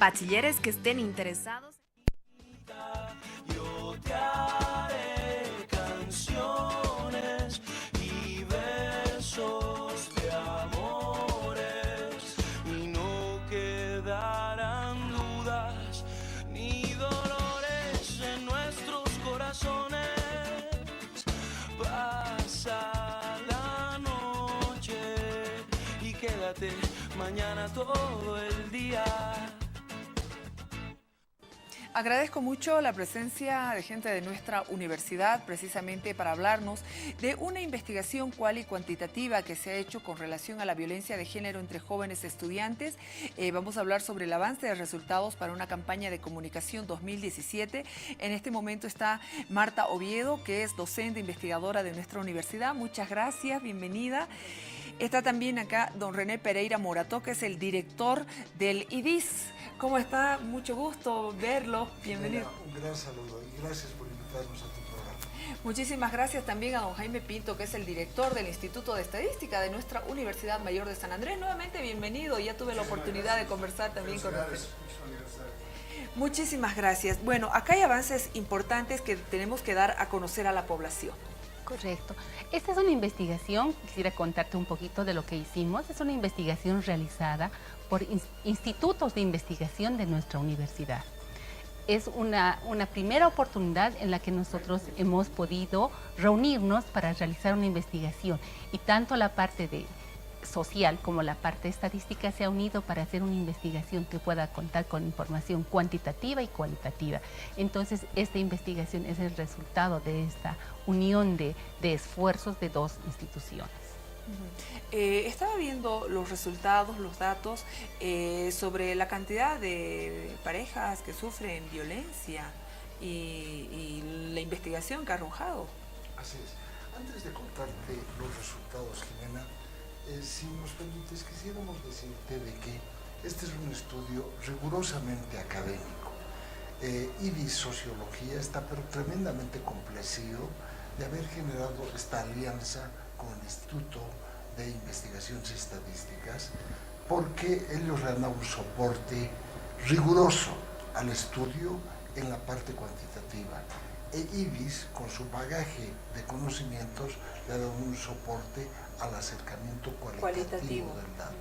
Bachilleres que estén interesados. Yo te haré canciones y versos de amores y no quedarán dudas ni dolores en nuestros corazones. Pasa la noche y quédate mañana todo el día. Agradezco mucho la presencia de gente de nuestra universidad precisamente para hablarnos de una investigación cual y cuantitativa que se ha hecho con relación a la violencia de género entre jóvenes estudiantes. Vamos a hablar sobre el avance de resultados para una campaña de comunicación 2017. En este momento está Marta Oviedo, que es docente investigadora de nuestra universidad. Muchas gracias, bienvenida. Está también acá don René Pereira Morató, que es el director del IDIS. ¿Cómo está? Mucho gusto verlo. Bienvenido. Un gran saludo y gracias por invitarnos a tu programa. Muchísimas gracias también a don Jaime Pinto, que es el director del Instituto de Estadística de nuestra Universidad Mayor de San Andrés. Nuevamente bienvenido. Ya tuve la oportunidad de conversar también con usted. Muchísimas gracias. Bueno, acá hay avances importantes que tenemos que dar a conocer a la población. Correcto. Esta es una investigación, quisiera contarte un poquito de lo que hicimos. Es una investigación realizada por institutos de investigación de nuestra universidad. Es una primera oportunidad en la que nosotros hemos podido reunirnos para realizar una investigación y tanto la parte social como la parte estadística se ha unido para hacer una investigación que pueda contar con información cuantitativa y cualitativa. Entonces, esta investigación es el resultado de esta unión de esfuerzos de dos instituciones. Estaba viendo los resultados, los datos sobre la cantidad de parejas que sufren violencia y la investigación que ha arrojado. Así es. Antes de contarte los resultados, Jimena, si nos permites, quisiéramos decirte de que este es un estudio rigurosamente académico. IDIS Sociología está pero tremendamente complacido de haber generado esta alianza con el Instituto de Investigaciones Estadísticas, porque ellos le han dado un soporte riguroso al estudio en la parte cuantitativa. IDIS, con su bagaje de conocimientos, le ha dado un soporte al acercamiento cualitativo del dato.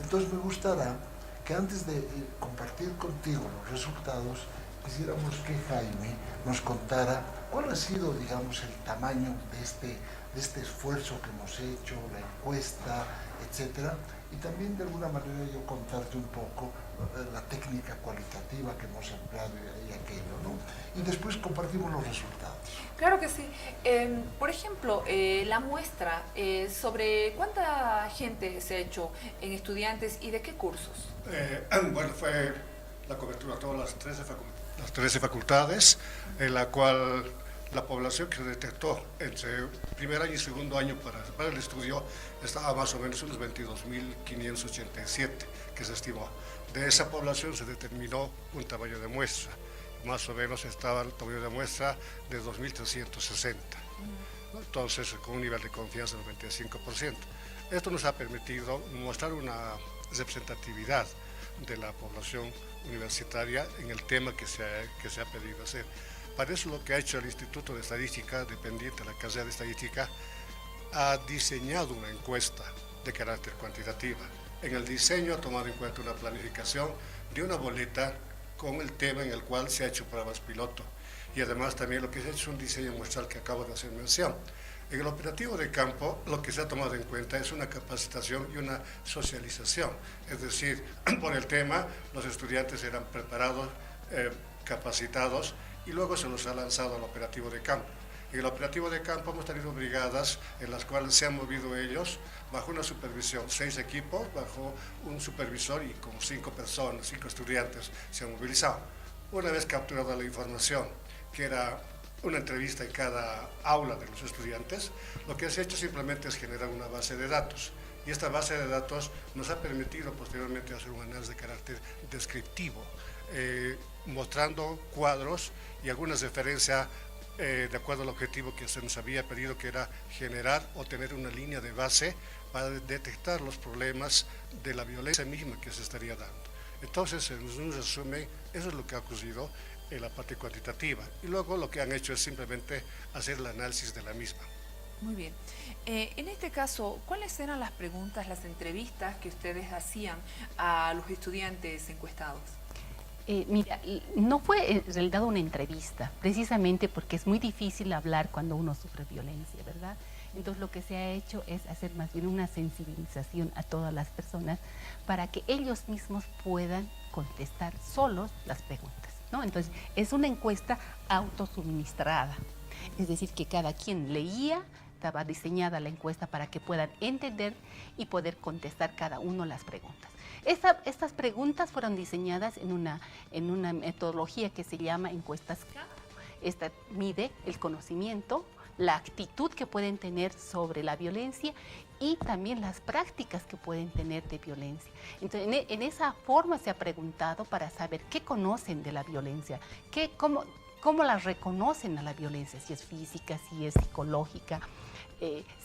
Entonces me gustará que antes de compartir contigo los resultados, quisiéramos que Jaime nos contara cuál ha sido, digamos, el tamaño de este esfuerzo que hemos hecho, la encuesta, etcétera, y también de alguna manera yo contarte un poco la técnica cualitativa que hemos empleado y aquello, ¿no? Y después compartimos los resultados. Claro que sí. Por ejemplo, la muestra, sobre cuánta gente se ha hecho en estudiantes y de qué cursos. Bueno, fue la cobertura de todas las 13 facultades, en la cual la población que se detectó entre primer año y segundo año para el estudio estaba más o menos unos 22.587 que se estimó. De esa población se determinó un tamaño de muestra, más o menos estaba el tamaño de muestra de 2.360, ¿no? Entonces con un nivel de confianza del 95%. Esto nos ha permitido mostrar una representatividad de la población universitaria en el tema que se ha pedido hacer. Para eso lo que ha hecho el Instituto de Estadística, dependiente de la carrera de Estadística, ha diseñado una encuesta de carácter cuantitativa. En el diseño ha tomado en cuenta una planificación de una boleta con el tema en el cual se ha hecho pruebas piloto. Y además también lo que se ha hecho es un diseño muestral que acabo de hacer mención. En el operativo de campo, lo que se ha tomado en cuenta es una capacitación y una socialización. Es decir, por el tema, los estudiantes eran preparados, capacitados, y luego se los ha lanzado al operativo de campo. En el operativo de campo hemos tenido brigadas en las cuales se han movido ellos bajo una supervisión, 6 equipos bajo un supervisor y con 5 personas, 5 estudiantes se han movilizado. Una vez capturada la información, que era una entrevista en cada aula de los estudiantes, lo que se ha hecho simplemente es generar una base de datos. Y esta base de datos nos ha permitido posteriormente hacer un análisis de carácter descriptivo, mostrando cuadros y algunas referencias de acuerdo al objetivo que se nos había pedido, que era generar o tener una línea de base para detectar los problemas de la violencia misma que se estaría dando. Entonces, en un resumen, eso es lo que ha ocurrido en la parte cuantitativa. Y luego lo que han hecho es simplemente hacer el análisis de la misma. Muy bien. En este caso, ¿cuáles eran las preguntas, las entrevistas que ustedes hacían a los estudiantes encuestados? Mira, no fue en realidad una entrevista, precisamente porque es muy difícil hablar cuando uno sufre violencia, ¿verdad? Entonces lo que se ha hecho es hacer más bien una sensibilización a todas las personas para que ellos mismos puedan contestar solos las preguntas, ¿no? Entonces es una encuesta autosuministrada, es decir, que cada quien leía, estaba diseñada la encuesta para que puedan entender y poder contestar cada uno las preguntas. Estas preguntas fueron diseñadas en una metodología que se llama encuestas campo. Esta mide el conocimiento, la actitud que pueden tener sobre la violencia y también las prácticas que pueden tener de violencia. Entonces, en esa forma se ha preguntado para saber qué conocen de la violencia, cómo la reconocen a la violencia, si es física, si es psicológica,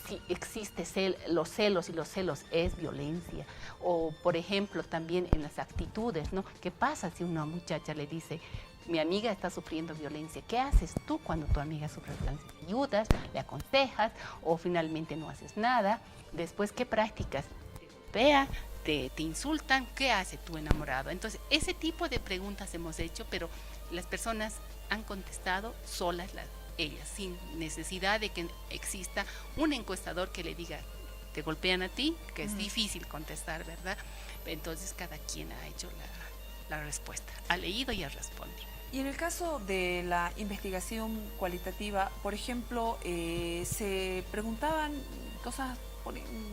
si existe los celos y los celos es violencia. O, por ejemplo, también en las actitudes, ¿no? ¿Qué pasa si una muchacha le dice, mi amiga está sufriendo violencia? ¿Qué haces tú cuando tu amiga sufre violencia? ¿Le ayudas? ¿Le aconsejas? ¿O finalmente no haces nada? Después, ¿qué prácticas? ¿Te golpea? ¿Te insultan? ¿Qué hace tu enamorado? Entonces, ese tipo de preguntas hemos hecho, pero las personas han contestado solas ellas, sin necesidad de que exista un encuestador que le diga, te golpean a ti, que es difícil contestar, ¿verdad? Entonces cada quien ha hecho la respuesta, ha leído y ha respondido. Y en el caso de la investigación cualitativa, por ejemplo, se preguntaban cosas,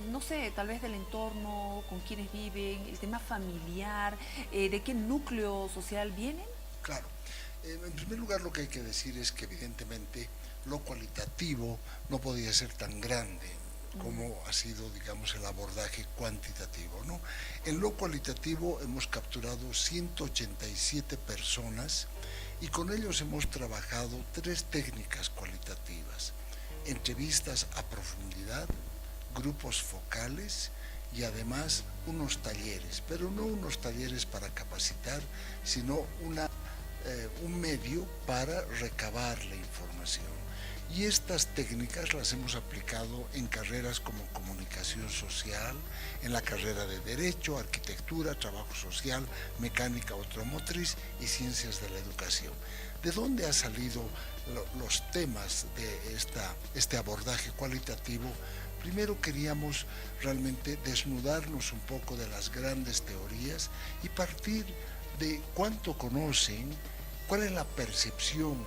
no sé, tal vez del entorno, con quienes viven, el tema familiar, de qué núcleo social vienen. Claro. En primer lugar, lo que hay que decir es que evidentemente lo cualitativo no podía ser tan grande como ha sido, digamos, el abordaje cuantitativo, ¿no? En lo cualitativo hemos capturado 187 personas y con ellos hemos trabajado 3 técnicas cualitativas: entrevistas a profundidad, grupos focales y además unos talleres, pero no unos talleres para capacitar, sino un medio para recabar la información. Y estas técnicas las hemos aplicado en carreras como comunicación social, en la carrera de Derecho, Arquitectura, Trabajo Social, Mecánica Automotriz y Ciencias de la Educación. ¿De dónde han salido los temas de este abordaje cualitativo? Primero queríamos realmente desnudarnos un poco de las grandes teorías y partir de cuánto conocen, cuál es la percepción,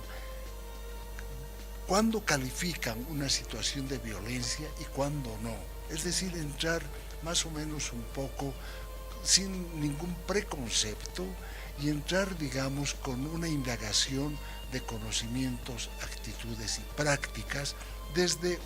cuándo califican una situación de violencia y cuándo no. Es decir, entrar más o menos un poco sin ningún preconcepto y entrar, digamos, con una indagación de conocimientos, actitudes y prácticas desde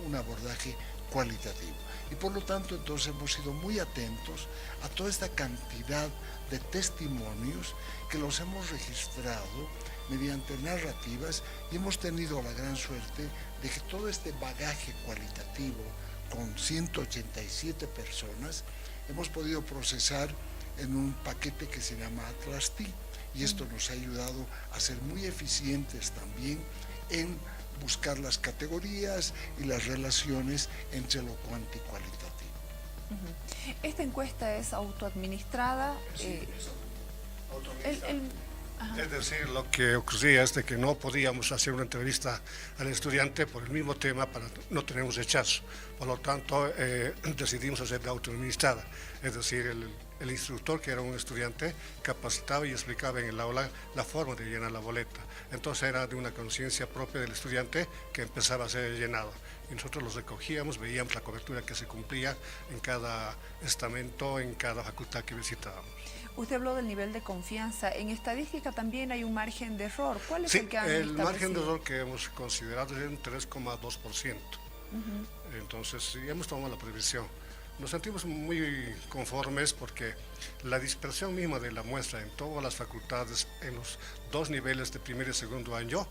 un abordaje cualitativo. Y por lo tanto, entonces hemos sido muy atentos a toda esta cantidad de testimonios que los hemos registrado mediante narrativas y hemos tenido la gran suerte de que todo este bagaje cualitativo con 187 personas hemos podido procesar en un paquete que se llama Atlas T, y esto nos ha ayudado a ser muy eficientes también en buscar las categorías y las relaciones entre lo cuanti y cualitativo. Esta encuesta es autoadministrada. Sí, es decir, lo que ocurría es de que no podíamos hacer una entrevista al estudiante por el mismo tema para no tener un rechazo. Por lo tanto, decidimos hacerla autoadministrada. Es decir, el instructor, que era un estudiante, capacitaba y explicaba en el aula la forma de llenar la boleta. Entonces era de una conciencia propia del estudiante que empezaba a ser llenado. Y nosotros los recogíamos, veíamos la cobertura que se cumplía en cada estamento, en cada facultad que visitábamos. Usted habló del nivel de confianza. En estadística también hay un margen de error. ¿Cuál es Sí, el que han el establecido? margen de error que hemos considerado es un 3,2%. Entonces, sí, hemos tomado la previsión. Nos sentimos muy conformes porque la dispersión misma de la muestra en todas las facultades, en los 2 niveles de primer y segundo año,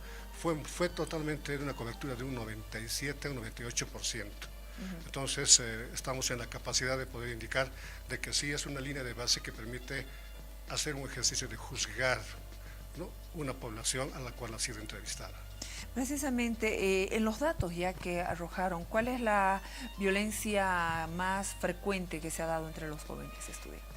fue totalmente de una cobertura de un 97, un 98%. Entonces, estamos en la capacidad de poder indicar de que sí es una línea de base que permite hacer un ejercicio de juzgar, ¿no?, una población a la cual ha sido entrevistada. Precisamente, en los datos ya que arrojaron, ¿cuál es la violencia más frecuente que se ha dado entre los jóvenes estudiantes?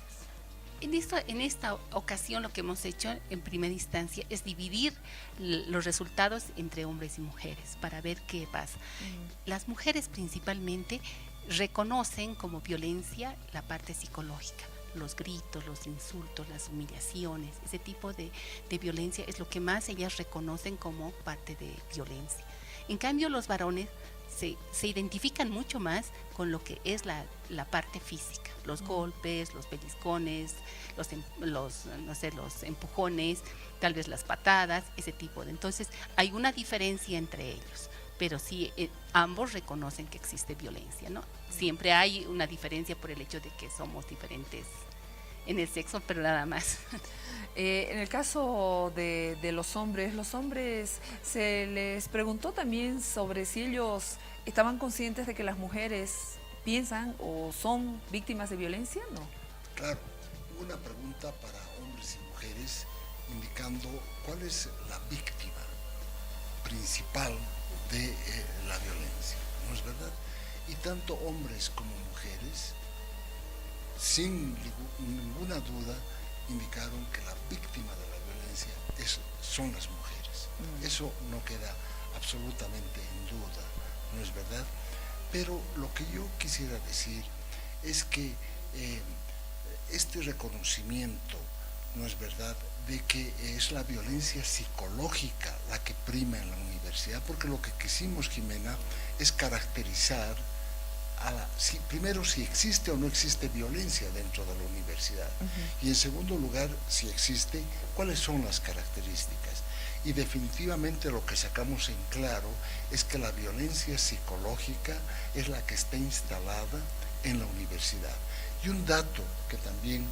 En esta ocasión lo que hemos hecho en primera instancia es dividir los resultados entre hombres y mujeres para ver qué pasa. Las mujeres principalmente reconocen como violencia la parte psicológica, los gritos, los insultos, las humillaciones, ese tipo de violencia es lo que más ellas reconocen como parte de violencia. En cambio, los varones se identifican mucho más con lo que es la parte física, los golpes, los pellizcones, los empujones, tal vez las patadas, ese tipo de. Entonces, hay una diferencia entre ellos, pero sí ambos reconocen que existe violencia, ¿no? Siempre hay una diferencia por el hecho de que somos diferentes en el sexo, pero nada más. En el caso de los hombres se les preguntó también sobre si ellos estaban conscientes de que las mujeres piensan o son víctimas de violencia, ¿no? Claro, hubo una pregunta para hombres y mujeres indicando cuál es la víctima principal de la violencia, ¿no es verdad? Y tanto hombres como mujeres, sin ninguna duda, indicaron que la víctima de la violencia son las mujeres. Eso no queda absolutamente en duda, ¿no es verdad? Pero lo que yo quisiera decir es que este reconocimiento, ¿no es verdad?, de que es la violencia psicológica la que prima en la universidad, porque lo que quisimos, Jimena, es caracterizar primero si existe o no existe violencia dentro de la universidad, y en segundo lugar, si existe, cuáles son las características. Y definitivamente lo que sacamos en claro es que la violencia psicológica es la que está instalada en la universidad. Y un dato que también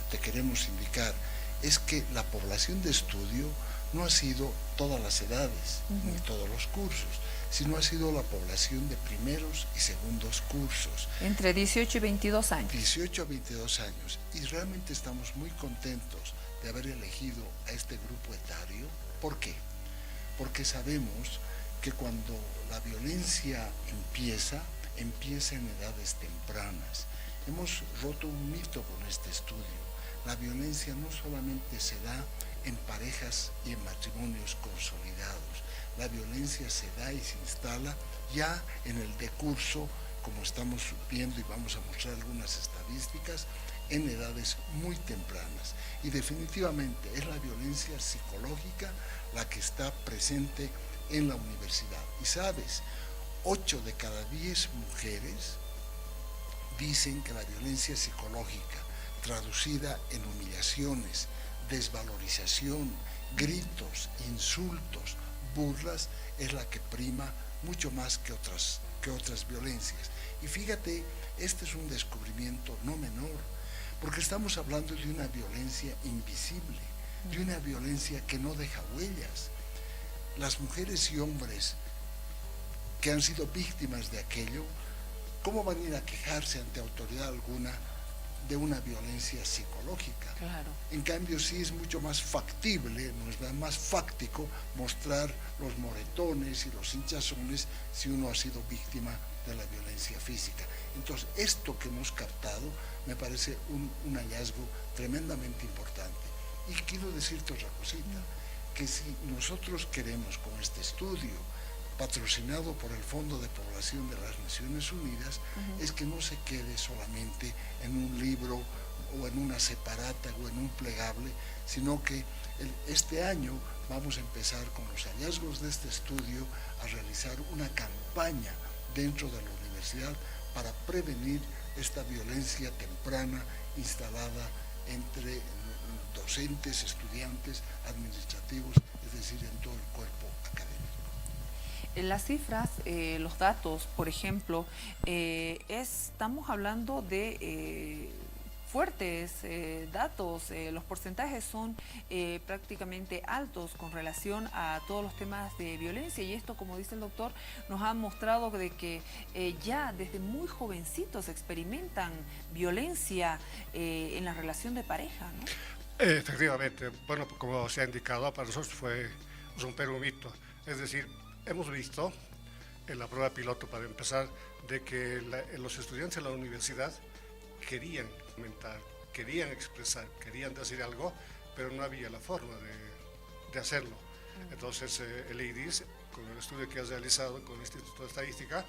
te queremos indicar es que la población de estudio no ha sido todas las edades, ni todos los cursos, sino ha sido la población de primeros y segundos cursos. Entre 18 y 22 años. 18 a 22 años. Y realmente estamos muy contentos de haber elegido a este grupo etario. ¿Por qué? Porque sabemos que cuando la violencia empieza en edades tempranas. Hemos roto un mito con este estudio. La violencia no solamente se da en parejas y en matrimonios consolidados. La violencia se da y se instala ya en el decurso, como estamos viendo y vamos a mostrar algunas estadísticas, en edades muy tempranas. Y definitivamente es la violencia psicológica la que está presente en la universidad. Y sabes, 8 de cada 10 mujeres dicen que la violencia psicológica, traducida en humillaciones, desvalorización, gritos, insultos, burlas, es la que prima mucho más que otras violencias. Y fíjate, este es un descubrimiento no menor, porque estamos hablando de una violencia invisible, de una violencia que no deja huellas. Las mujeres y hombres que han sido víctimas de aquello, ¿cómo van a ir a quejarse ante autoridad alguna de una violencia psicológica? Claro. En cambio, sí es mucho más factible, más fáctico mostrar los moretones y los hinchazones si uno ha sido víctima de la violencia física. Entonces, esto que hemos captado me parece un hallazgo tremendamente importante. Y quiero decirte otra cosita, que si nosotros queremos con este estudio, patrocinado por el Fondo de Población de las Naciones Unidas, es que no se quede solamente en un libro o en una separata o en un plegable, sino que este año vamos a empezar con los hallazgos de este estudio a realizar una campaña dentro de la universidad para prevenir esta violencia temprana instalada entre docentes, estudiantes, administrativos, es decir, en todo el cuerpo académico. En las cifras, los datos, por ejemplo, estamos hablando de fuertes datos, los porcentajes son prácticamente altos con relación a todos los temas de violencia, y esto, como dice el doctor, nos ha mostrado de que ya desde muy jovencitos experimentan violencia en la relación de pareja, ¿no? Efectivamente, bueno, como se ha indicado, para nosotros fue romper un mito. Es decir, hemos visto en la prueba piloto, para empezar, de que los estudiantes de la universidad querían comentar, querían expresar, querían decir algo, pero no había la forma de hacerlo. Entonces, el IDIS, con el estudio que ha realizado con el Instituto de Estadística,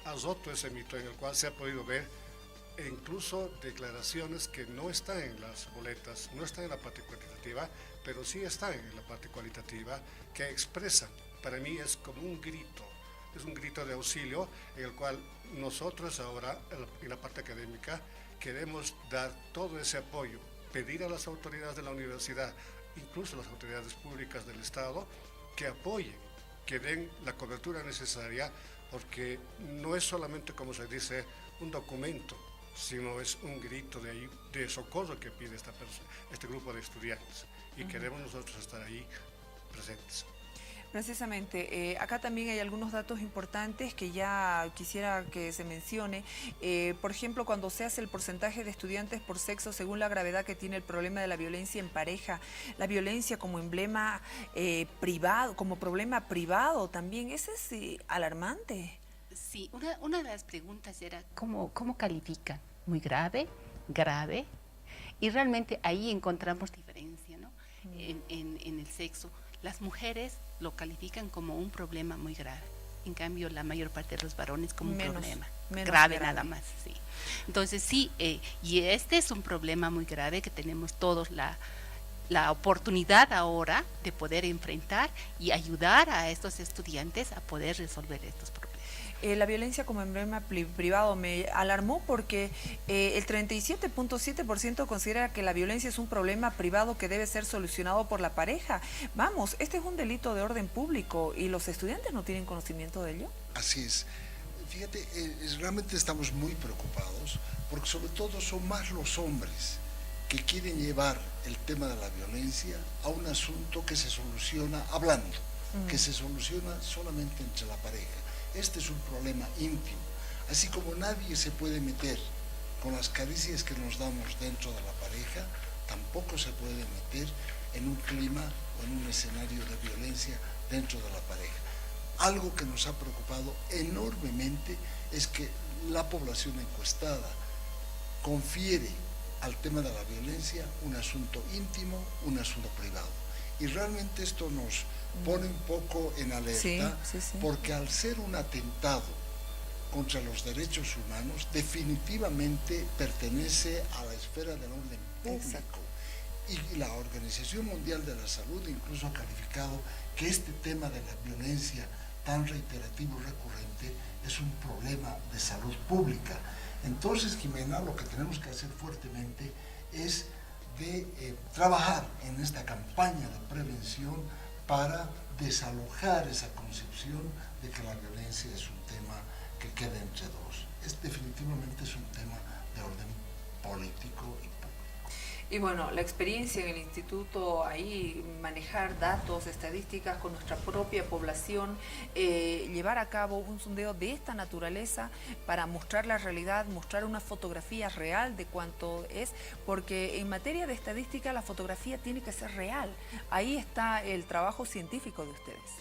ha roto ese mito en el cual se ha podido ver incluso declaraciones que no están en las boletas, no están en la parte cuantitativa, pero sí están en la parte cualitativa, que expresan. Para mí es como un grito, es un grito de auxilio en el cual nosotros ahora, en la parte académica, queremos dar todo ese apoyo, pedir a las autoridades de la universidad, incluso las autoridades públicas del Estado, que apoyen, que den la cobertura necesaria, porque no es solamente, como se dice, un documento, sino es un grito de socorro que pide este grupo de estudiantes, y queremos nosotros estar ahí presentes. Precisamente, acá también hay algunos datos importantes que ya quisiera que se mencione. Por ejemplo, cuando se hace el porcentaje de estudiantes por sexo según la gravedad que tiene el problema de la violencia en pareja, la violencia como emblema privado, como problema privado también, ese es alarmante. Sí, una de las preguntas era ¿cómo califican? ¿Muy grave? ¿Grave? Y realmente ahí encontramos diferencia, ¿no? En el sexo. Las mujeres lo califican como un problema muy grave. En cambio, la mayor parte de los varones como un problema grave nada más. Sí. Entonces, sí, y este es un problema muy grave que tenemos todos la oportunidad ahora de poder enfrentar y ayudar a estos estudiantes a poder resolver estos problemas. La violencia como emblema privado me alarmó porque el 37.7% considera que la violencia es un problema privado que debe ser solucionado por la pareja. Vamos, este es un delito de orden público y los estudiantes no tienen conocimiento de ello. Así es. Fíjate, realmente estamos muy preocupados porque sobre todo son más los hombres que quieren llevar el tema de la violencia a un asunto que se soluciona hablando, que se soluciona solamente entre la pareja. Este es un problema íntimo, así como nadie se puede meter con las caricias que nos damos dentro de la pareja, tampoco se puede meter en un clima o en un escenario de violencia dentro de la pareja. Algo que nos ha preocupado enormemente es que la población encuestada confiere al tema de la violencia un asunto íntimo, un asunto privado. Y realmente esto nos pone un poco en alerta, porque al ser un atentado contra los derechos humanos, definitivamente pertenece a la esfera del orden público. Y la Organización Mundial de la Salud incluso ha calificado que este tema de la violencia tan reiterativo y recurrente es un problema de salud pública. Entonces, Jimena, lo que tenemos que hacer fuertemente es de trabajar en esta campaña de prevención para desalojar esa concepción de que la violencia es un tema que queda entre dos. Definitivamente es un tema de orden político y público. Y bueno, la experiencia en el instituto, ahí manejar datos, estadísticas con nuestra propia población, llevar a cabo un sondeo de esta naturaleza para mostrar la realidad, mostrar una fotografía real de cuánto es, porque en materia de estadística la fotografía tiene que ser real. Ahí está el trabajo científico de ustedes.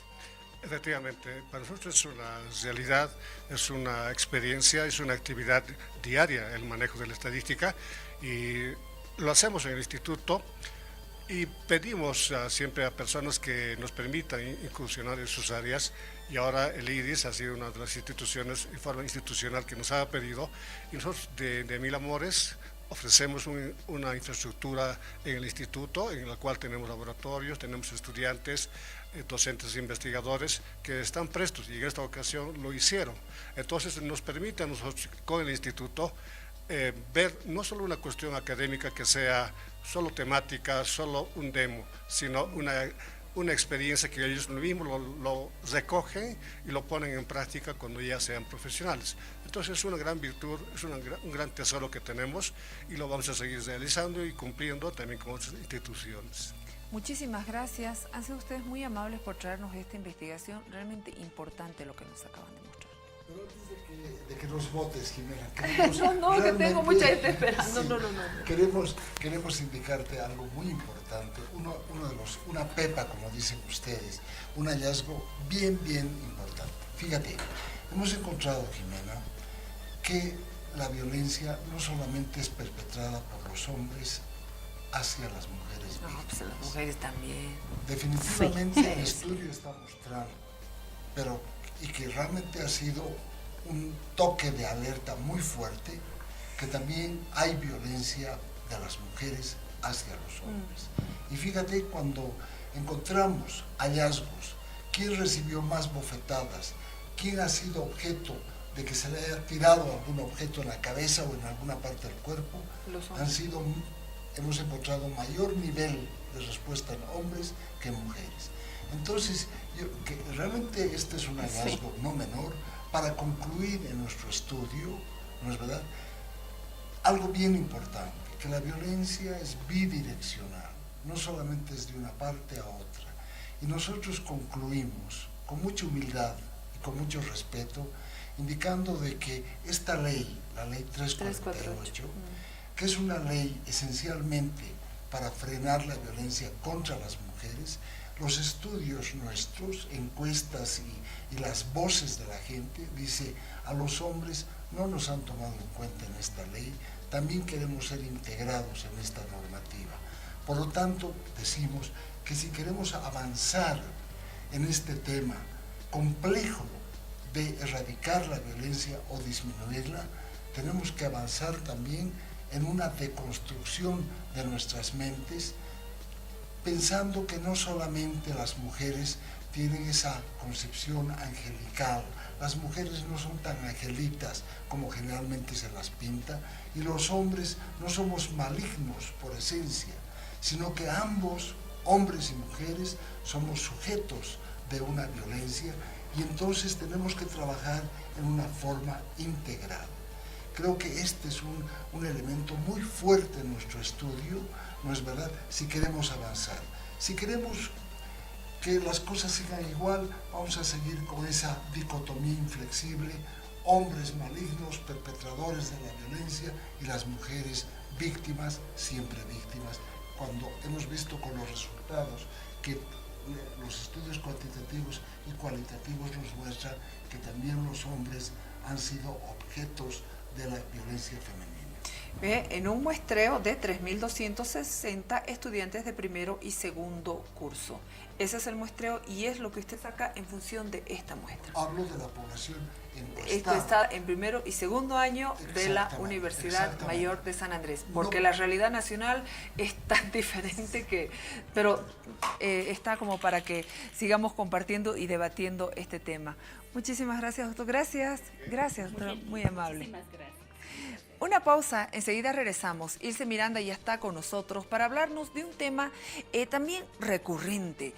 Efectivamente, para nosotros es una realidad, es una experiencia, es una actividad diaria el manejo de la estadística, y lo hacemos en el instituto y pedimos siempre a personas que nos permitan incursionar en sus áreas, y ahora el IDIS ha sido una de las instituciones en forma institucional que nos ha pedido, y nosotros de Mil Amores ofrecemos una infraestructura en el instituto en la cual tenemos laboratorios, tenemos estudiantes, docentes e investigadores que están prestos, y en esta ocasión lo hicieron. Entonces nos permite a nosotros con el instituto ver no solo una cuestión académica que sea solo temática, solo un demo, sino una experiencia que ellos mismos lo recogen y lo ponen en práctica cuando ya sean profesionales. Entonces es una gran virtud, es un gran tesoro que tenemos, y lo vamos a seguir realizando y cumpliendo también con otras instituciones. Muchísimas gracias. Han sido ustedes muy amables por traernos esta investigación, realmente importante lo que nos acaban de mostrar. Pero antes de que nos votes, Jimena, No, que tengo mucha gente esperando. sí, No. Queremos indicarte algo muy importante, una pepa, como dicen ustedes, un hallazgo bien importante. Fíjate, hemos encontrado, Jimena, que la violencia no solamente es perpetrada por los hombres hacia las mujeres No, pues víctimas. las mujeres también. Definitivamente Sí. el estudio está mostrando, y que realmente ha sido un toque de alerta muy fuerte, que también hay violencia de las mujeres hacia los hombres. Y fíjate, cuando encontramos hallazgos, quién recibió más bofetadas, quién ha sido objeto de que se le haya tirado algún objeto en la cabeza o en alguna parte del cuerpo, hemos encontrado mayor nivel de respuesta en hombres que en mujeres. Entonces, que realmente este es un hallazgo no menor para concluir en nuestro estudio, ¿no es verdad? Algo bien importante, que la violencia es bidireccional, no solamente es de una parte a otra. Y nosotros concluimos con mucha humildad y con mucho respeto, indicando de que esta ley, la ley 348, que es una ley esencialmente para frenar la violencia contra las mujeres, los estudios nuestros, encuestas y las voces de la gente, dice, a los hombres no nos han tomado en cuenta en esta ley, también queremos ser integrados en esta normativa. Por lo tanto, decimos que si queremos avanzar en este tema complejo de erradicar la violencia o disminuirla, tenemos que avanzar también en una deconstrucción de nuestras mentes, pensando que no solamente las mujeres tienen esa concepción angelical, las mujeres no son tan angelitas como generalmente se las pinta, y los hombres no somos malignos por esencia, sino que ambos, hombres y mujeres, somos sujetos de una violencia, y entonces tenemos que trabajar en una forma integral. Creo que este es un elemento muy fuerte en nuestro estudio, ¿no es verdad? Si queremos avanzar. Si queremos que las cosas sigan igual, vamos a seguir con esa dicotomía inflexible, hombres malignos, perpetradores de la violencia, y las mujeres víctimas, siempre víctimas, cuando hemos visto con los resultados que los estudios cuantitativos y cualitativos nos muestran que también los hombres han sido objetos de la violencia femenina. En un muestreo de 3.260 estudiantes de primero y segundo curso. Ese es el muestreo y es lo que usted saca en función de esta muestra. Hablo de la población encuestada. Esto está en primero y segundo año de la Universidad Mayor de San Andrés, porque la realidad nacional es tan diferente que, pero está como para que sigamos compartiendo y debatiendo este tema. Muchísimas gracias, doctor. Gracias, doctor. Muy amable. Muchísimas gracias. Una pausa, enseguida regresamos. Ilse Miranda ya está con nosotros para hablarnos de un tema también recurrente.